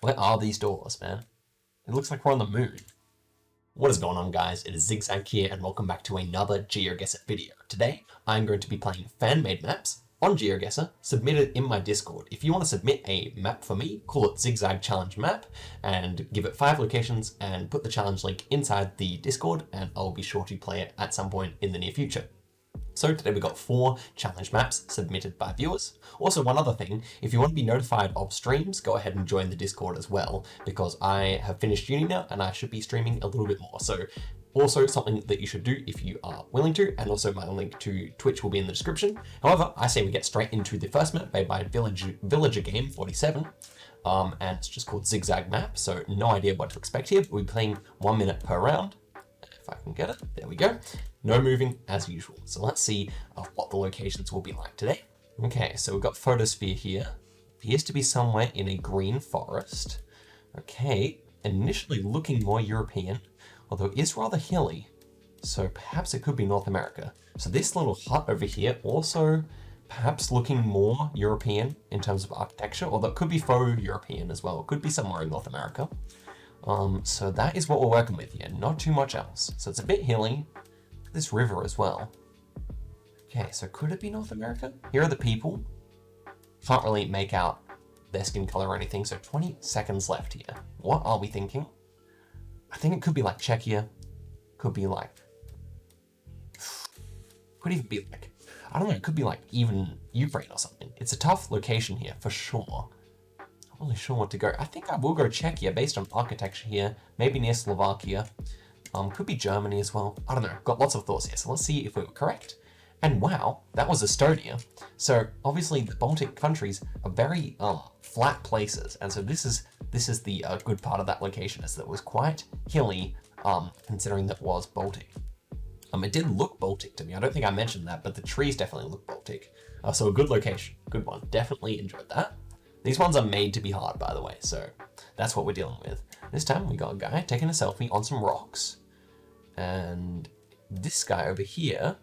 Where are these doors, man? It looks like we're on the moon. What is going on, guys? It is Zigzag here, and welcome back to another Geoguessr video. Today, I'm going to be playing fan-made maps on Geoguessr, submitted in my Discord. If you want to submit a map for me, call it Zigzag Challenge Map, and give it 5 locations, and put the challenge link inside the Discord, and I'll be sure to play it at some point in the near future. So today we got 4 challenge maps submitted by viewers. Also, one other thing, if you want to be notified of streams, go ahead and join the Discord as well, because I have finished uni now and I should be streaming a little bit more. So also something that you should do if you are willing to, and also my link to Twitch will be in the description. However, I say we get straight into the first map made by Villager Game 47. And it's just called Zigzag Map, so no idea what to expect here, but we'll be playing 1 minute per round. If I can get it, there we go. No moving as usual. So let's see what the locations will be like today. Okay, so we've got photosphere here. Appears to be somewhere in a green forest. Okay, initially looking more European, although it is rather hilly. So perhaps it could be North America. So this little hut over here also perhaps looking more European in terms of architecture, although it could be faux European as well. It could be somewhere in North America. So that is what we're working with here, not too much else. So it's a bit hilly. This river as well. Okay, so could it be North America? Here are the people. Can't really make out their skin color or anything, so 20 seconds left here. What are we thinking? I think it could be like Czechia. Could be like... Could even be like... I don't know, it could be like even Ukraine or something. It's a tough location here, for sure. Not really sure what to go. I think I will go Czechia based on architecture here. Maybe near Slovakia. Could be Germany as well. I don't know. Got lots of thoughts here. So let's see if we were correct. And wow, that was Estonia. So obviously the Baltic countries are very flat places. And so this is the good part of that location, is that it was quite hilly, considering that it was Baltic. It did look Baltic to me. I don't think I mentioned that, but the trees definitely look Baltic. So a good location. Good one. Definitely enjoyed that. These ones are made to be hard, by the way, so that's what we're dealing with. This time we got a guy taking a selfie on some rocks. And this guy over here,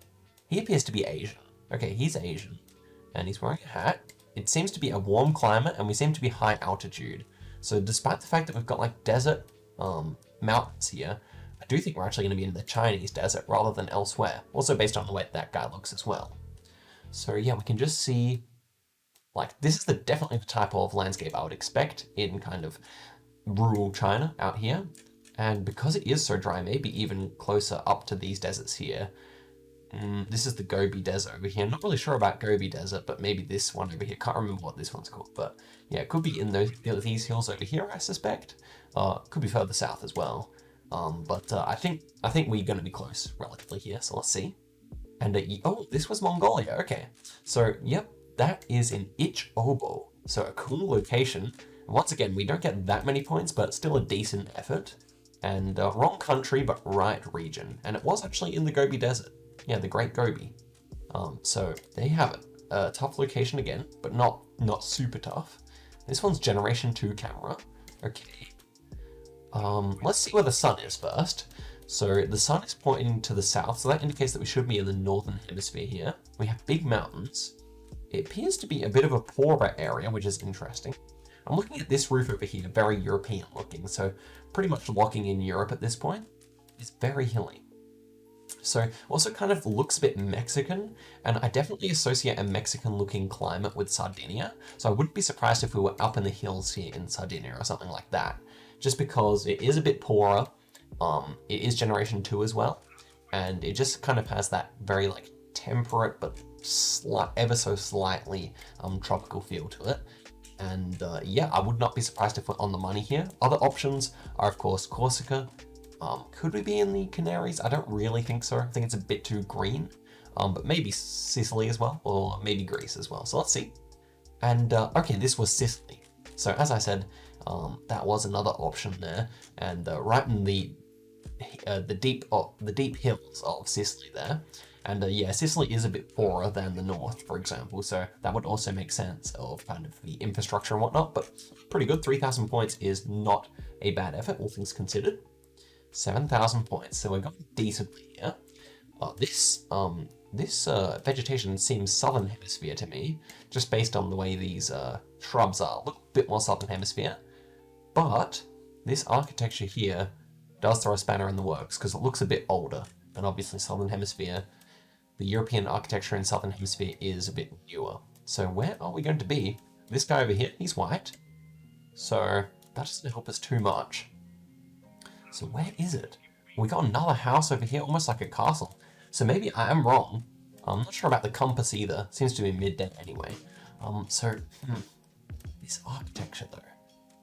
he appears to be Asian. Okay, he's Asian. And he's wearing a hat. It seems to be a warm climate, and we seem to be high altitude. So despite the fact that we've got like desert mountains here, I do think we're actually going to be in the Chinese desert rather than elsewhere. Also based on the way that guy looks as well. So yeah, we can just see... Like, this is definitely the type of landscape I would expect in kind of rural China out here. And because it is so dry, maybe even closer up to these deserts here. This is the Gobi Desert over here. I'm not really sure about Gobi Desert, but maybe this one over here. Can't remember what this one's called. But yeah, it could be in these hills over here, I suspect. Could be further south as well. But I think we're going to be close relatively here. So let's see. And oh, this was Mongolia. Okay. So, yep. That is in Ich-Obo, so a cool location. Once again, we don't get that many points, but still a decent effort. And wrong country, but right region. And it was actually in the Gobi Desert. Yeah, the Great Gobi. So there you have it. A tough location again, but not super tough. This one's Generation 2 camera. Okay. Let's see where the sun is first. So the sun is pointing to the south, so that indicates that we should be in the northern hemisphere here. We have big mountains. It appears to be a bit of a poorer area, which is interesting. I'm looking at this roof over here, very European looking, so pretty much locking in Europe at this point. It's very hilly. So also kind of looks a bit Mexican, and I definitely associate a Mexican looking climate with Sardinia. So I wouldn't be surprised if we were up in the hills here in Sardinia or something like that, just because it is a bit poorer. It is Generation 2 as well, and it just kind of has that very like temperate but ever so slightly tropical feel to it. And yeah, I would not be surprised if we're on the money here. Other options are of course Corsica. Could we be in the Canaries? I don't really think so. I think it's a bit too green. But maybe Sicily as well, or maybe Greece as well. So let's see. And okay, this was Sicily. So as I said, that was another option there. And right in the deep hills of Sicily there. And yeah, Sicily is a bit poorer than the north, for example, so that would also make sense of kind of the infrastructure and whatnot, but pretty good. 3,000 points is not a bad effort, all things considered. 7,000 points, so we're going decently here. This vegetation seems southern hemisphere to me, just based on the way these shrubs are. Look a bit more southern hemisphere. But this architecture here does throw a spanner in the works because it looks a bit older. And obviously Southern Hemisphere, the European architecture in Southern Hemisphere is a bit newer. So where are we going to be? This guy over here, he's white. So that doesn't help us too much. So where is it? We got another house over here, almost like a castle. So maybe I am wrong. I'm not sure about the compass either. Seems to be midday anyway. This architecture though.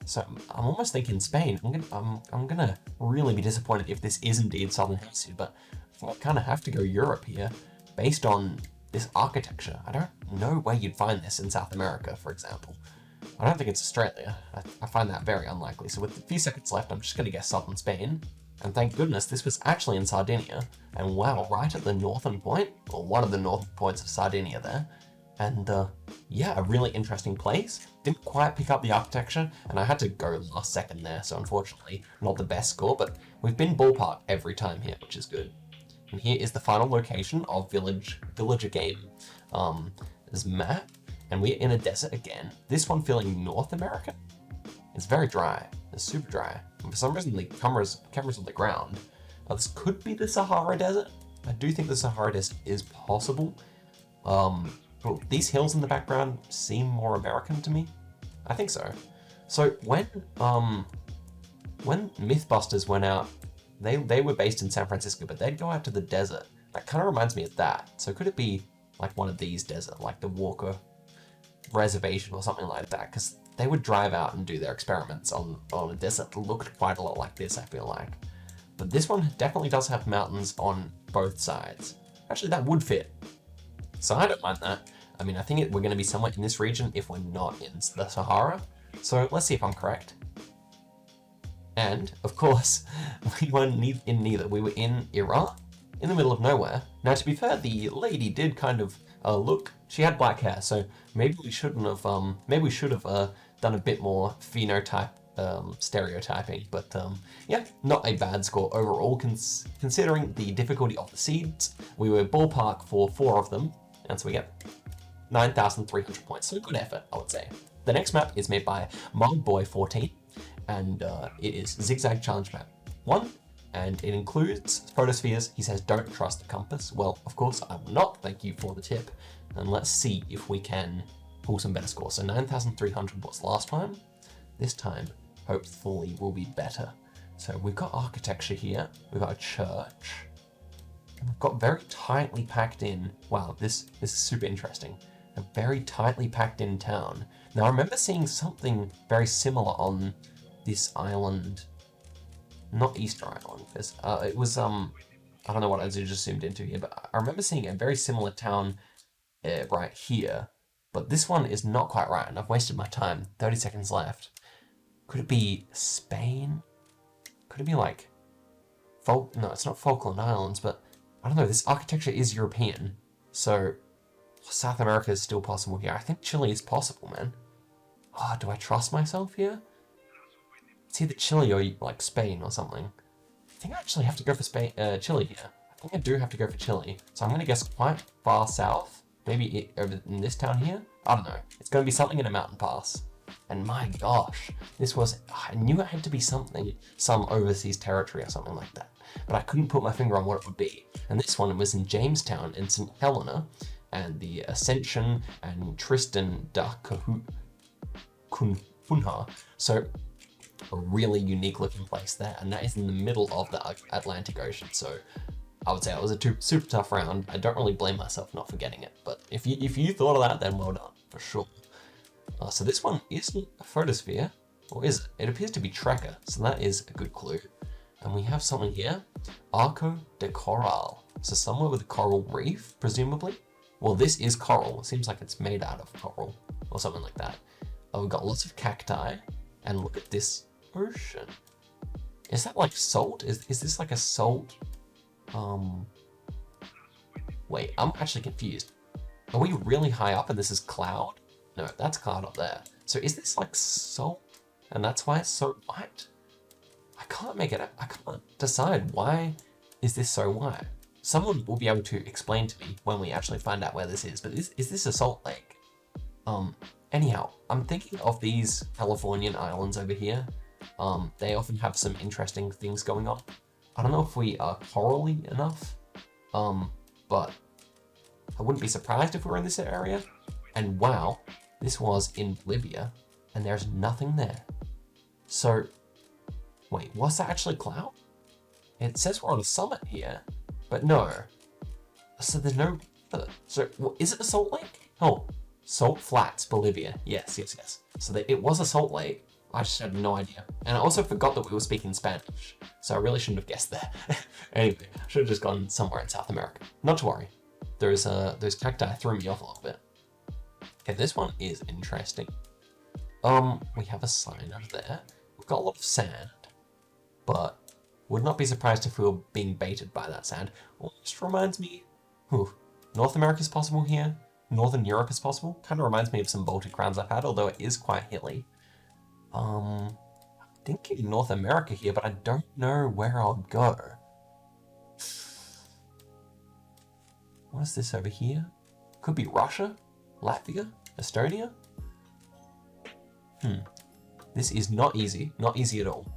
So I'm almost thinking Spain. I'm gonna really be disappointed if this is indeed Southern Hemisphere, but I kind of have to go Europe here based on this architecture. I don't know where you'd find this in South America, for example. I don't think it's Australia. I find that very unlikely. So with a few seconds left, I'm just gonna guess Southern Spain. And thank goodness this was actually in Sardinia. And wow, right at the northern point, or one of the northern points of Sardinia there. And yeah, a really interesting place. Didn't quite pick up the architecture, and I had to go last second there, so unfortunately not the best score, but we've been ballpark every time here, which is good. And here is the final location of Villager Game's map, and we're in a desert again. This one feeling North America. It's very dry. It's super dry. And for some reason the camera's on the ground. This could be the Sahara Desert. I do think the Sahara Desert is possible. Well, these hills in the background seem more American to me. I think so. So when Mythbusters went out, they were based in San Francisco, but they'd go out to the desert. That kind of reminds me of that. So could it be like one of these deserts, like the Walker Reservation or something like that? Because they would drive out and do their experiments on a desert that looked quite a lot like this, I feel like. But this one definitely does have mountains on both sides. Actually, that would fit. So I don't mind that. I mean, I think we're going to be somewhere in this region if we're not in the Sahara. So let's see if I'm correct. And, of course, we weren't in neither. We were in Iran, in the middle of nowhere. Now, to be fair, the lady did kind of look, she had black hair, so maybe we should have done a bit more phenotype stereotyping, but yeah, not a bad score overall considering the difficulty of the seeds. We were ballpark for 4 of them, and so we get 9,300 points, so good effort, I would say. The next map is made by Mogboy14, and it is Zigzag Challenge Map 1, and it includes photospheres. He says don't trust the compass. Well, of course I will not, thank you for the tip, and let's see if we can pull some better scores. So 9,300 was last time. This time, hopefully, will be better. So we've got architecture here, we've got a church, and we've got very tightly packed in, wow, this is super interesting, a very tightly packed in town. Now I remember seeing something very similar on this island, not Easter Island, it was, I don't know what I just zoomed into here, but I remember seeing a very similar town right here, but this one is not quite right, and I've wasted my time, 30 seconds left. Could it be Spain? Could it be like, no, it's not Falkland Islands, but I don't know, this architecture is European, so South America is still possible here. I think Chile is possible, man. Oh, do I trust myself here? It's either Chile or like Spain or something. I think I actually have to go for Chile here. I think I do have to go for Chile. So I'm going to guess quite far south. Maybe over in this town here? I don't know. It's going to be something in a mountain pass. And my gosh, I knew it had to be some overseas territory or something like that. But I couldn't put my finger on what it would be. And this one was in Jamestown in St. Helena. And the Ascension and Tristan da Cunha. So a really unique looking place there, and that is in the middle of the Atlantic Ocean. So I would say it was a super tough round. I don't really blame myself not for getting it, but if you thought of that, then well done for sure. So this one isn't a photosphere, or is it? It appears to be tracker, so that is a good clue. And we have something here, Arco de Coral. So somewhere with a coral reef, presumably. Well, this is coral. It seems like it's made out of coral or something like that. We've got lots of cacti, and look at this ocean. Is that like salt? Is this like a salt? Wait, I'm actually confused. Are we really high up and this is cloud? No, that's cloud up there. So is this like salt? And that's why it's so white? I can't decide why is this so white. Someone will be able to explain to me when we actually find out where this is, but is this a salt lake? Anyhow, I'm thinking of these Californian islands over here They often have some interesting things going on. I don't know if we are corally enough, but I wouldn't be surprised if we were in this area. And wow, this was in Bolivia, and there's nothing there. So, wait, was that actually cloud? It says we're on a summit here, but no. So there's no, so is it a salt lake? Oh, Salt Flats, Bolivia. Yes. So it was a salt lake. I just had no idea. And I also forgot that we were speaking Spanish, so I really shouldn't have guessed there. Anyway, I should have just gone somewhere in South America. Not to worry. Those cacti threw me off a little bit. Okay, this one is interesting. We have a sign over there. We've got a lot of sand, but would not be surprised if we were being baited by that sand. Almost reminds me, North America is possible here. Northern Europe is possible. Kind of reminds me of some Baltic rounds I've had, although it is quite hilly. I'm thinking North America here, but I don't know where I'll go. What is this over here? Could be Russia, Latvia, Estonia. This is not easy at all.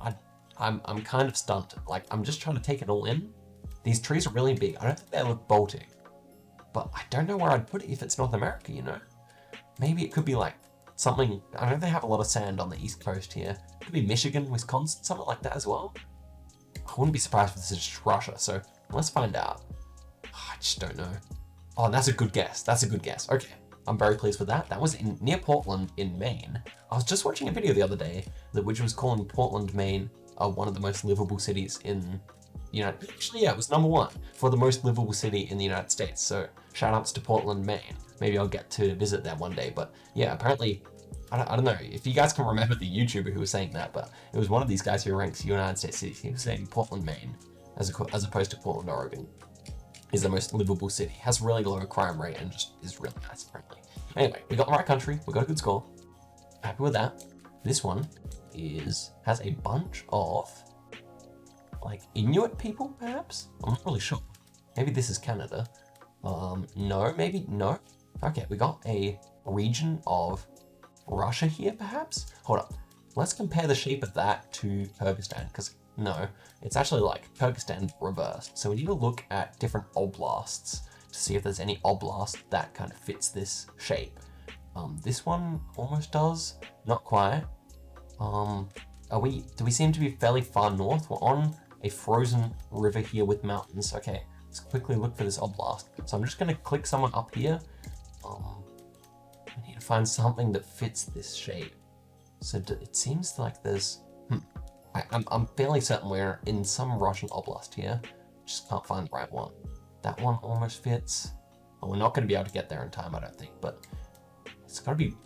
I'm kind of stunned. Like, I'm just trying to take it all in. These trees are really big. I don't think they look Baltic, but I don't know where I'd put it if it's North America, you know? Maybe it could be like something, I know they have a lot of sand on the East Coast here. It could be Michigan, Wisconsin, something like that as well. I wouldn't be surprised if this is just Russia, so let's find out. I just don't know. Oh, and that's a good guess. Okay, I'm very pleased with that. That was near Portland in Maine. I was just watching a video the other day which was calling Portland, Maine, one of the most livable cities in actually, yeah, it was #1 for the most livable city in the United States. So shout outs to Portland, Maine. Maybe I'll get to visit that one day. But yeah, apparently, I don't know if you guys can remember the YouTuber who was saying that, but it was one of these guys who ranks United States cities. He was saying Portland, Maine, as opposed to Portland, Oregon, is the most livable city. Has really low crime rate and just is really nice, apparently. Anyway, we got the right country. We got a good score. Happy with that. This one has a bunch of like Inuit people, perhaps? I'm not really sure. Maybe this is Canada. No, maybe no. Okay, we got a region of Russia here, perhaps? Hold up. Let's compare the shape of that to Kyrgyzstan, because no, it's actually like Kyrgyzstan reversed. So we need to look at different oblasts to see if there's any oblast that kind of fits this shape. This one almost does, not quite. Do we seem to be fairly far north? We're on a frozen river here with mountains. Okay, let's quickly look for this oblast. So I'm just gonna click someone up here. I need to find something that fits this shape. So it seems like there's, I'm fairly certain we're in some Russian oblast here. Just can't find the right one. That one almost fits. Well, we're not gonna be able to get there in time, I don't think, but it's gotta be,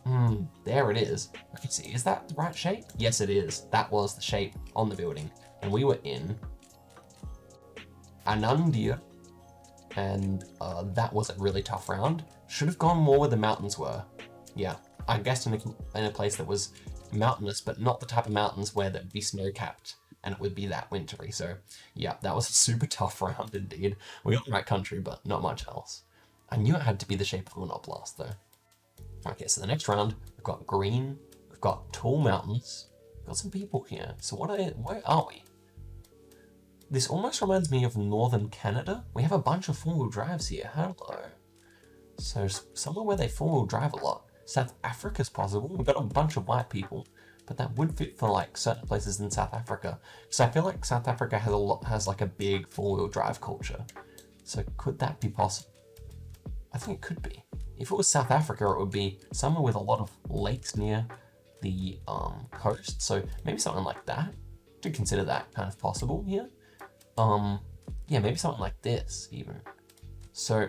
there it is. Okay, see, is that the right shape? Yes, it is. That was the shape on the building. And we were in Anandia, and that was a really tough round. Should have gone more where the mountains were. Yeah, I guessed in a place that was mountainous, but not the type of mountains where that would be snow-capped, and it would be that wintry. So yeah, that was a super tough round indeed. We got the right country, but not much else. I knew it had to be the shape of an oblast though. Okay, so the next round, we've got green, we've got tall mountains, we've got some people here. So where are we? This almost reminds me of northern Canada. We have a bunch of four-wheel drives here. Hello. So somewhere where they four-wheel drive a lot. South Africa's possible. We've got a bunch of white people, but that would fit for like certain places in South Africa. So I feel like South Africa has like a big four-wheel drive culture. So could that be possible? I think it could be. If it was South Africa, it would be somewhere with a lot of lakes near the coast. So maybe something like that. To consider that kind of possible here. Yeah, maybe something like this even. So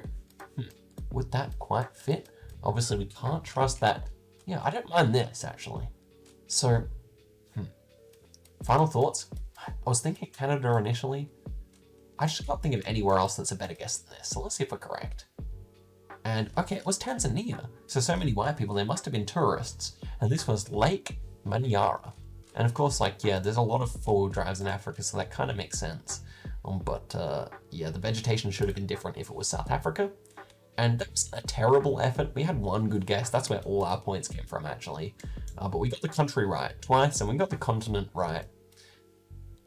would that quite fit? Obviously we can't trust that. Yeah, I don't mind this actually. So final thoughts. I was thinking Canada initially. I just can't think of anywhere else that's a better guess than this. So let's see if we're correct. And okay, it was Tanzania. So many white people, they must have been tourists. And this was Lake Manyara. And of course, like, yeah, there's a lot of four-wheel drives in Africa, so that kind of makes sense. But yeah, the vegetation should have been different if it was South Africa. And that was a terrible effort. We had one good guess. That's where all our points came from, actually. But we got the country right twice, and we got the continent right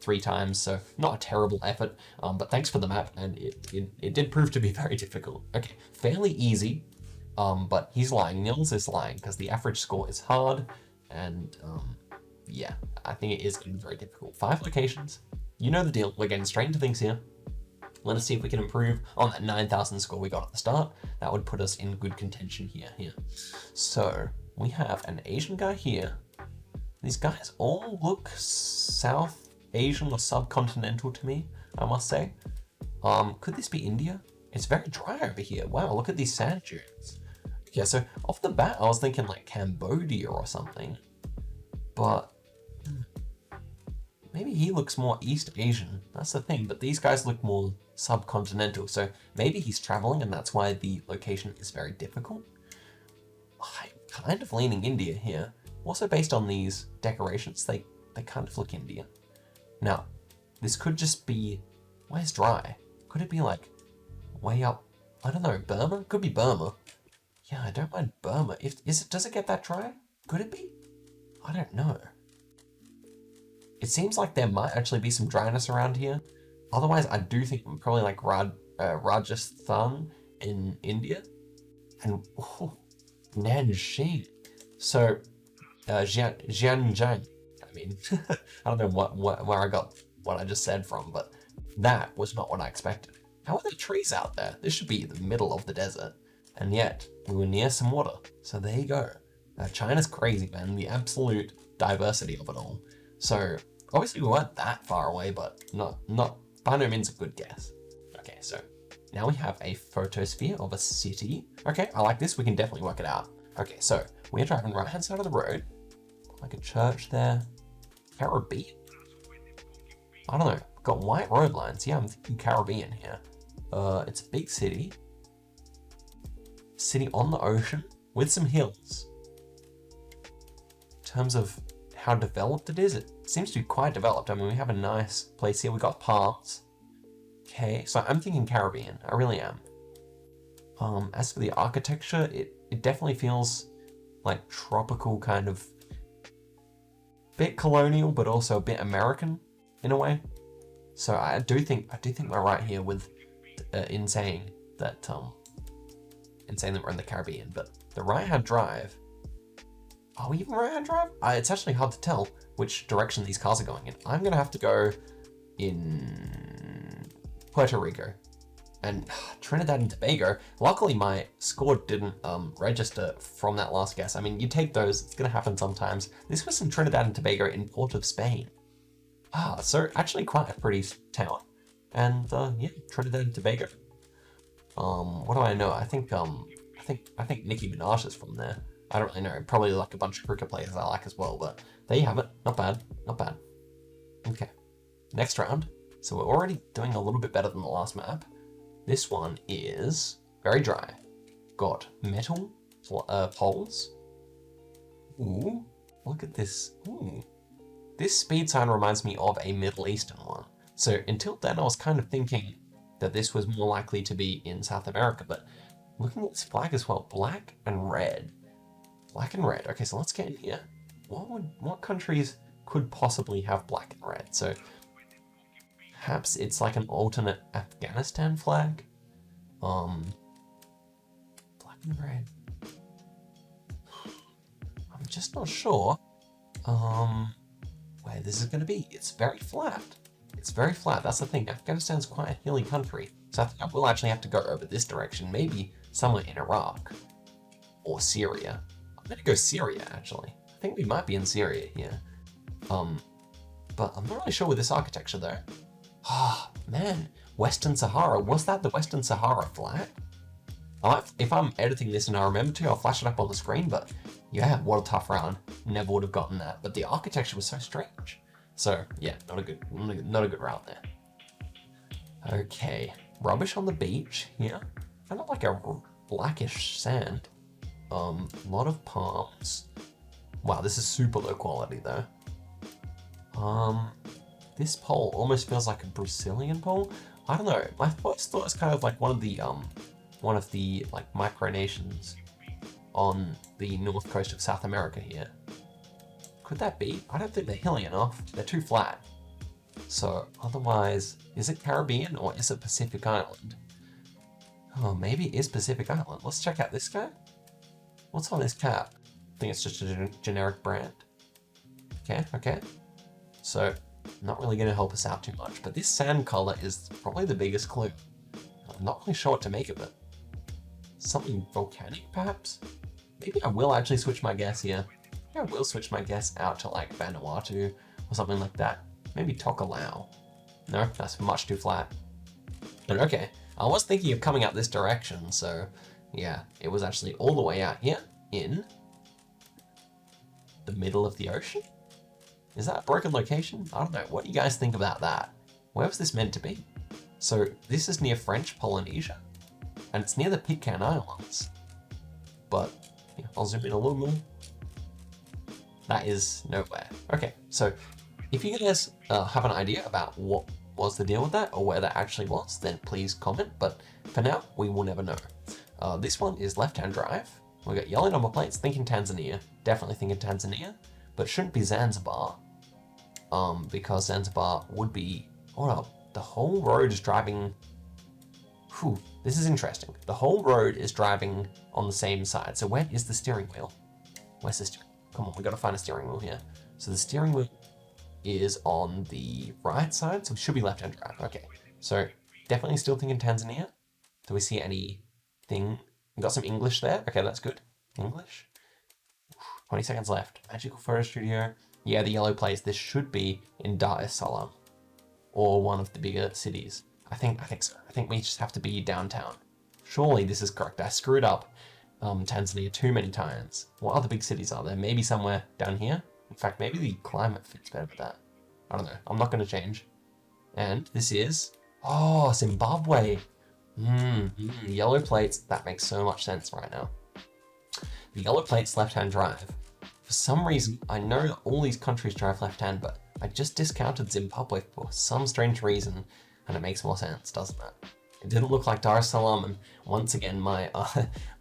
3 times, so not a terrible effort, but thanks for the map, and it did prove to be very difficult. Okay, fairly easy, but he's lying. Nils is lying, because the average score is hard, and yeah, I think it is going to be very difficult. 5 locations, you know the deal, we're getting straight into things here. Let us see if we can improve on that 9,000 score we got at the start. That would put us in good contention here. So we have an Asian guy here. These guys all look South Asian or subcontinental to me, I must say. Could this be India? It's very dry over here. Wow, look at these sand dunes. Yeah, so off the bat, I was thinking like Cambodia or something, but maybe he looks more East Asian. That's the thing, but these guys look more subcontinental, so maybe he's traveling and that's why the location is very difficult. I'm kind of leaning India here. Also based on these decorations, they kind of look Indian. Now, this could just be, where's dry? Could it be like way up, I don't know, Burma? Could be Burma. Yeah, I don't mind Burma. Does it get that dry? Could it be? I don't know. It seems like there might actually be some dryness around here. Otherwise, I do think probably like Rajasthan in India. And Nanjing. So, Zhejiang. I mean, I don't know where I got what I just said from, but that was not what I expected. How are there trees out there? This should be the middle of the desert. And yet, we were near some water. So there you go. China's crazy, man. The absolute diversity of it all. So, obviously we weren't that far away, but not by no means a good guess. Okay, so now we have a photosphere of a city. Okay, I like this. We can definitely work it out. Okay, so we're driving right-hand side of the road. Like a church there. Caribbean? I don't know. Got white road lines. Yeah, I'm thinking Caribbean here. It's a big city. City on the ocean with some hills. In terms of how developed it is, it seems to be quite developed. I mean, we have a nice place here. We got palms. Okay, so I'm thinking Caribbean. I really am. As for the architecture, it definitely feels like tropical, kind of bit colonial, but also a bit American in a way. So I do think we're right here with in saying that we're in the Caribbean. But the right-hand drive. Are we even right-hand drive? It's actually hard to tell which direction these cars are going in. I'm gonna have to go in Puerto Rico and Trinidad and Tobago. Luckily, my score didn't register from that last guess. I mean, you take those; it's gonna happen sometimes. This was in Trinidad and Tobago in Port of Spain. So actually quite a pretty town. And yeah, Trinidad and Tobago. What do I know? I think Nicki Minaj is from there. I don't really know. Probably like a bunch of cricket players I like as well, but there you have it. Not bad, not bad. Okay, next round. So we're already doing a little bit better than the last map. This one is very dry. Got metal poles. Ooh, look at this. Ooh. This speed sign reminds me of a Middle Eastern one. So until then I was kind of thinking that this was more likely to be in South America, but looking at this flag as well, black and red. Black and red. Okay, so let's get in here. What countries could possibly have black and red? So perhaps it's like an alternate Afghanistan flag. Black and red. I'm just not sure where this is going to be. It's very flat. It's very flat. That's the thing. Afghanistan's quite a hilly country, so I think I will actually have to go over this direction. Maybe somewhere in Iraq or Syria. I'm gonna go Syria, actually. I think we might be in Syria here. But I'm not really sure with this architecture though. Ah, man, Western Sahara. Was that the Western Sahara flag? If I'm editing this and I remember to, I'll flash it up on the screen, but yeah, what a tough round. Never would have gotten that, but the architecture was so strange. So yeah, not a good round there. Okay, rubbish on the beach here. Kind of like a blackish sand. Lot of palms. Wow, this is super low quality though. This pole almost feels like a Brazilian pole. I don't know. My first thought is kind of like one of the like micronations on the north coast of South America here. Could that be? I don't think they're hilly enough. They're too flat. So otherwise, is it Caribbean or is it Pacific Island? Oh, maybe it is Pacific Island. Let's check out this guy. What's on his cap? I think it's just a generic brand. Okay, okay. So, not really going to help us out too much, but this sand color is probably the biggest clue. I'm not really sure what to make of it. Something volcanic, perhaps? Maybe I will actually switch my guess here. Maybe I will switch my guess out to like Vanuatu or something like that. Maybe Tokelau. No, that's much too flat. But okay, I was thinking of coming out this direction, so yeah, it was actually all the way out here in the middle of the ocean? Is that a broken location? I don't know. What do you guys think about that? Where was this meant to be? So this is near French Polynesia, and it's near the Pitcairn Islands. But yeah, I'll zoom in a little more. That is nowhere. Okay, so if you guys have an idea about what was the deal with that or where that actually was, then please comment. But for now, we will never know. This one is left-hand drive. We got yellow number plates, thinking Tanzania. Definitely thinking Tanzania, but shouldn't be Zanzibar. Because Zanzibar would be, hold up, the whole road is driving, whew, this is interesting. The whole road is driving on the same side. So where is the steering wheel? Where's the steering? Come on, we gotta find a steering wheel here. So the steering wheel is on the right side, so it should be left-hand drive. Okay, so definitely still thinking Tanzania. Do we see anything? We got some English there. Okay, that's good. English. 20 seconds left. Magical photo studio. Yeah, the yellow place. This should be in Dar es Salaam or one of the bigger cities. I think so. I think we just have to be downtown. Surely this is correct. I screwed up Tanzania too many times. What other big cities are there? Maybe somewhere down here? In fact, maybe the climate fits better with that. I don't know. I'm not going to change. And this is, oh, Zimbabwe. Yellow plates. That makes so much sense right now. The yellow plates left-hand drive. For some reason, I know that all these countries drive left-hand, but I just discounted Zimbabwe for some strange reason, and it makes more sense, doesn't it? It didn't look like Dar es Salaam, and once again, my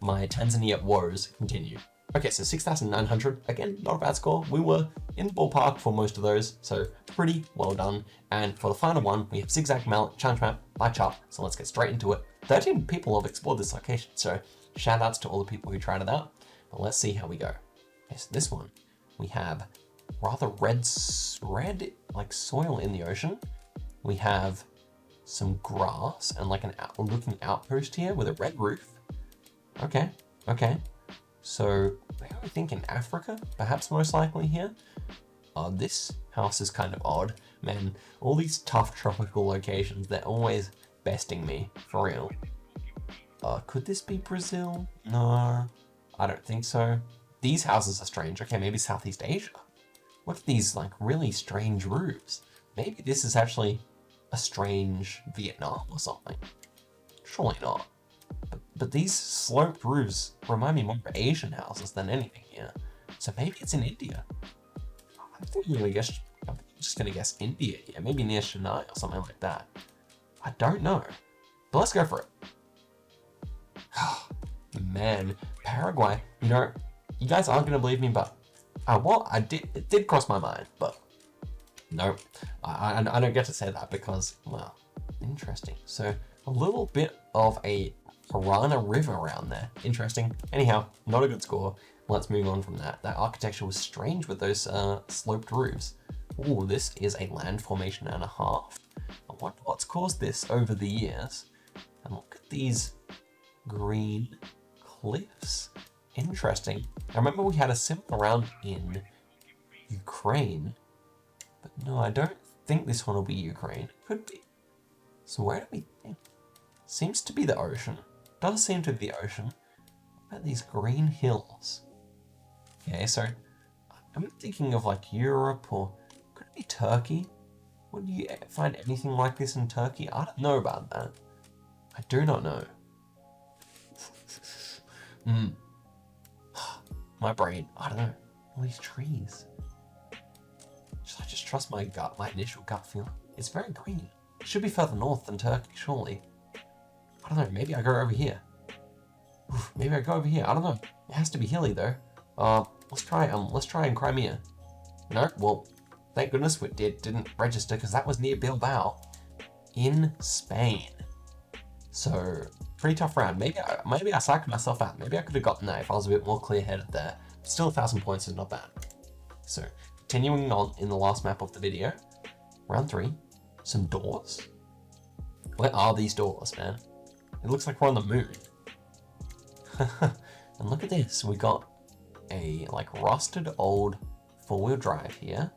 my Tanzania woes continue. Okay, so 6,900, again, not a bad score. We were in the ballpark for most of those, so pretty well done. And for the final one, we have Zigzag Challenge Map by chart, so let's get straight into it. 13 people have explored this location, so shout outs to all the people who tried it out. But let's see how we go. Okay, so this one, we have rather red like soil in the ocean. We have some grass and like an looking outpost here with a red roof. Okay, okay. So where are we thinking? Africa? Perhaps most likely here. This house is kind of odd. Man, all these tough tropical locations, they're always besting me, for real. Could this be Brazil? No, I don't think so. These houses are strange. Okay, maybe Southeast Asia. Look at these like really strange roofs. Maybe this is actually a strange Vietnam or something. Surely not. But these sloped roofs remind me more of Asian houses than anything here. So maybe it's in India. I'm just gonna guess India here. Maybe near Chennai or something like that. I don't know. But let's go for it. Man, Paraguay, you know, you guys aren't gonna believe me, but it did cross my mind, but no, I don't get to say that because, well, interesting. So a little bit of a Piranha River around there. Interesting. Anyhow, not a good score. Let's move on from that. That architecture was strange with those sloped roofs. Ooh, this is a land formation and a half. I wonder what's caused this over the years. And look at these green cliffs. Interesting. I remember we had a similar round in Ukraine, but no, I don't think this one will be Ukraine. Could be. So where do we think? Seems to be the ocean. Does seem to be the ocean. What about these green hills? Okay, so I'm thinking of like Europe, or could it be Turkey? Would you find anything like this in Turkey? I don't know about that. I do not know. My brain, I don't know. All these trees. I just trust my gut, my initial gut feeling. It's very green. It should be further north than Turkey, surely. I don't know, maybe I go over here. Maybe I go over here, I don't know. It has to be hilly though. Let's try in Crimea. No, well, Thank goodness it didn't register because that was near Bilbao in Spain. So pretty tough round. Maybe I psyched myself out. Maybe I could have gotten that if I was a bit more clear-headed there. Still 1,000 points is not bad. So continuing on in the last map of the video, round 3, some doors. Where are these doors, man? It looks like we're on the moon. And look at this, we got a like rusted old 4-wheel drive here.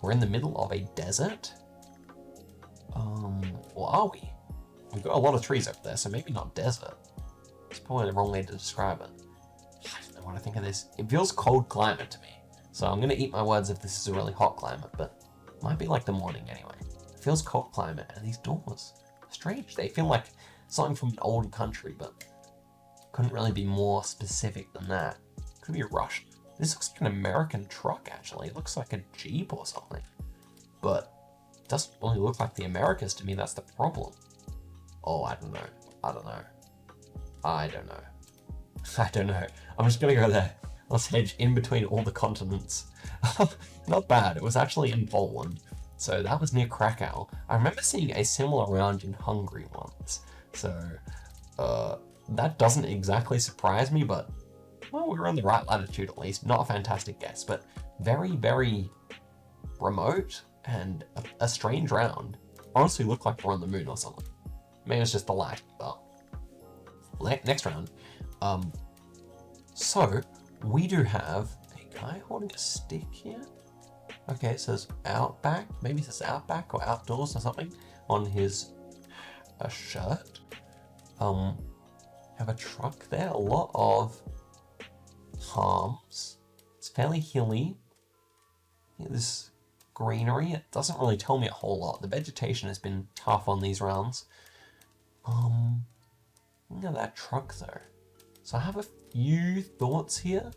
We're in the middle of a desert. Or are we? We've got a lot of trees over there, so maybe not desert. It's probably the wrong way to describe it. I don't know what I think of this. It feels cold climate to me. So I'm gonna eat my words if this is a really hot climate, but it might be like the morning anyway. It feels cold climate, and these doors are strange. They feel like something from an old country, but couldn't really be more specific than that. Could be Russian. This looks like an American truck, actually. It looks like a Jeep or something. But it doesn't really look like the Americas to me, that's the problem. Oh, I don't know. I don't know. I don't know. I don't know. I'm just gonna go there. Let's hedge in between all the continents. Not bad. It was actually in Poland. So that was near Krakow. I remember seeing a similar round in Hungary once. So that doesn't exactly surprise me, but well, we were on the right latitude at least. Not a fantastic guess, but very, very remote and a strange round. Honestly looked like we're on the moon or something. Maybe it's just the light, but next round. So we do have a guy holding a stick here. Okay, it says Outback. Maybe it says Outback or Outdoors or something on his shirt. Have a truck there. A lot of palms. It's fairly hilly. This greenery. It doesn't really tell me a whole lot. The vegetation has been tough on these rounds. Look at that truck though. So I have a few thoughts here.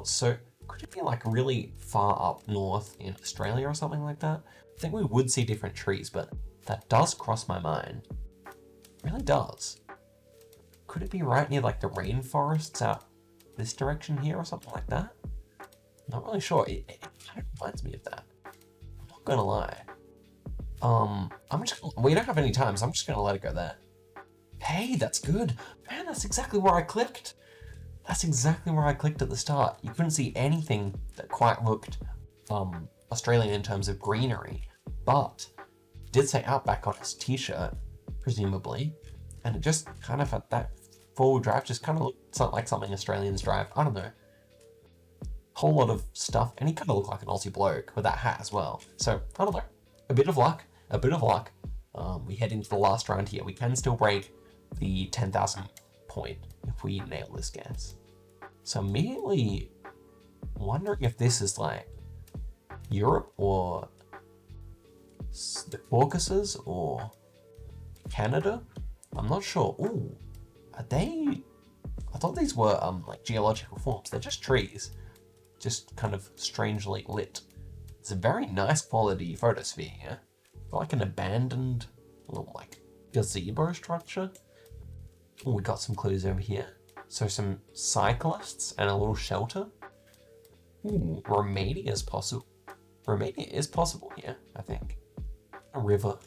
So could it be like really far up north in Australia or something like that? I think we would see different trees, but that does cross my mind. It really does. Could it be right near like the rainforests out this direction here or something like that? Not really sure. It kind of reminds me of that. I'm not gonna lie. We don't have any time, so I'm just gonna let it go there. Hey, that's good. Man, that's exactly where I clicked. That's exactly where I clicked at the start. You couldn't see anything that quite looked Australian in terms of greenery, but it did say Outback on his t-shirt, presumably, and it just kind of had that 4-wheel drive just kind of looked like something Australians drive. I don't know. Whole lot of stuff, and he kind of looked like an Aussie bloke with that hat as well. So, I don't know. A bit of luck. We head into the last round here. We can still break the 10,000 point if we nail this guess. So immediately wondering if this is like Europe or the Caucasus or Canada. I'm not sure. Ooh, are they? I thought these were like geological forms. They're just trees, just kind of strangely lit. It's a very nice quality photosphere here. Like an abandoned little like gazebo structure. Oh, we got some clues over here. So some cyclists and a little shelter. Ooh, Romania is possible. Romania is possible here, I think. A river.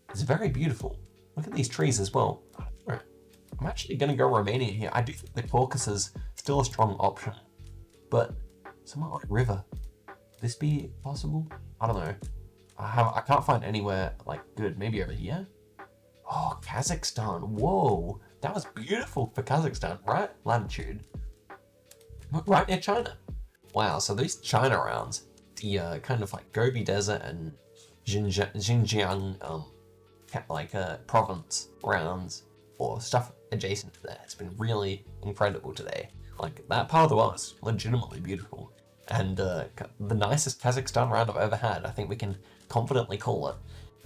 It's very beautiful. Look at these trees as well. I'm actually gonna go Romania here. I do think the Caucasus is still a strong option, but somewhere like river. Could this be possible? I don't know. I can't find anywhere like good. Maybe over here. Oh, Kazakhstan. Whoa, that was beautiful for Kazakhstan, right? Latitude. Right near China. Wow, so these China rounds, the kind of like Gobi Desert and Xinjiang province rounds or stuff adjacent to that, it's been really incredible today. Like that part of the world is legitimately beautiful. And the nicest Kazakhstan round I've ever had. I think we can confidently call it.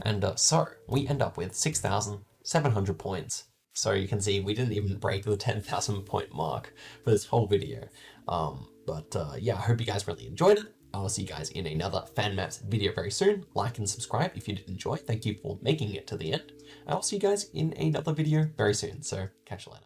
And so we end up with 6,700 points. So you can see we didn't even break the 10,000 point mark for this whole video. Yeah, I hope you guys really enjoyed it. I'll see you guys in another fan maps video very soon. Like and subscribe if you did enjoy. Thank you for making it to the end. I'll see you guys in another video very soon. So catch you later.